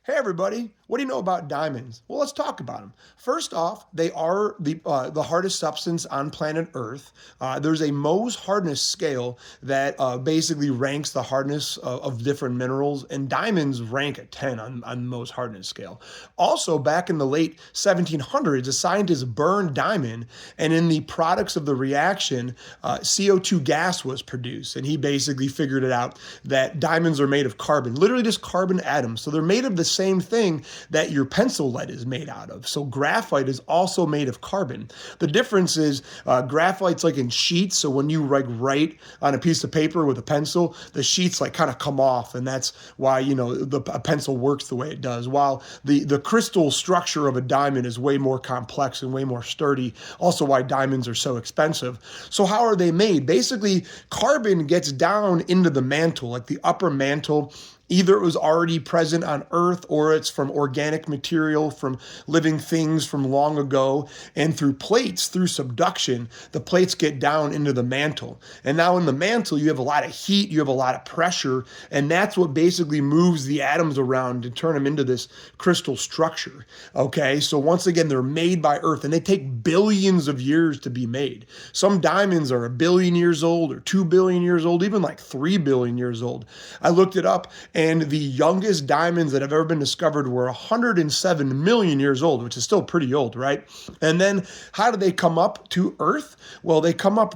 Hey everybody, what do you know about diamonds? Well, let's talk about them. First off, they are the hardest substance on planet Earth. There's a Mohs hardness scale that basically ranks the hardness of different minerals, and diamonds rank at 10 on Mohs hardness scale. Also, back in the late 1700s, a scientist burned diamond, and in the products of the reaction, CO2 gas was produced, and he basically figured it out that diamonds are made of carbon, literally just carbon atoms. So they're made of the same thing that your pencil lead is made out of. So graphite is also made of carbon. The difference is graphite's like in sheets. So when you write on a piece of paper with a pencil, the sheets like kind of come off, and that's why a pencil works the way it does. While the crystal structure of a diamond is way more complex and way more sturdy. Also, why diamonds are so expensive. So how are they made? Basically, carbon gets down into the mantle, like the upper mantle. Either it was already present on Earth or it's from organic material, from living things from long ago. And through plates, through subduction, the plates get down into the mantle. And now in the mantle, you have a lot of heat, you have a lot of pressure, and that's what basically moves the atoms around to turn them into this crystal structure. Okay, so once again, they're made by Earth, and they take billions of years to be made. Some diamonds are 1 billion years old or 2 billion years old, even like 3 billion years old. I looked it up, and the youngest diamonds that have ever been discovered were 107 million years old, which is still pretty old, right? And then how do they come up to Earth? Well, they're called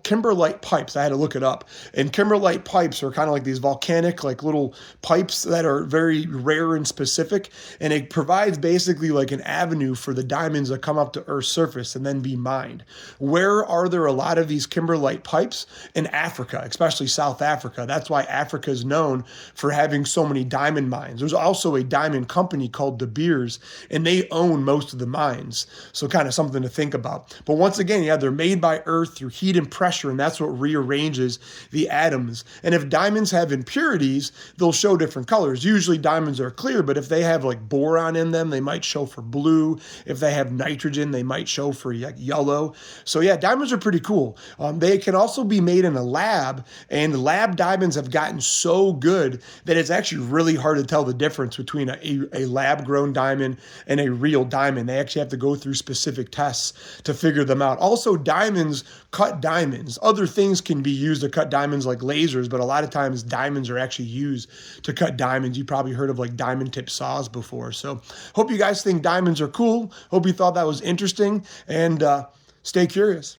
kimberlite pipes. I had to look it up. And kimberlite pipes are kind of like these volcanic, like little pipes that are very rare and specific. And it provides basically like an avenue for the diamonds that come up to Earth's surface and then be mined. Where are there a lot of these kimberlite pipes? In Africa, especially South Africa. That's why Africa is known for having so many diamond mines. There's also a diamond company called De Beers, and they own most of the mines. So kind of something to think about. But once again, yeah, they're made by Earth through heat and pressure, and that's what rearranges the atoms. And if diamonds have impurities, they'll show different colors. Usually diamonds are clear, but if they have like boron in them, they might show for blue. If they have nitrogen, they might show for like yellow. So yeah, diamonds are pretty cool. They can also be made in a lab, and lab diamonds have gotten so good that it's actually really hard to tell the difference between a lab-grown diamond and a real diamond. They actually have to go through specific tests to figure them out. Also, diamonds cut diamonds. Other things can be used to cut diamonds like lasers, but a lot of times diamonds are actually used to cut diamonds. You probably heard of like diamond tip saws before. So hope you guys think diamonds are cool. Hope you thought that was interesting, and stay curious.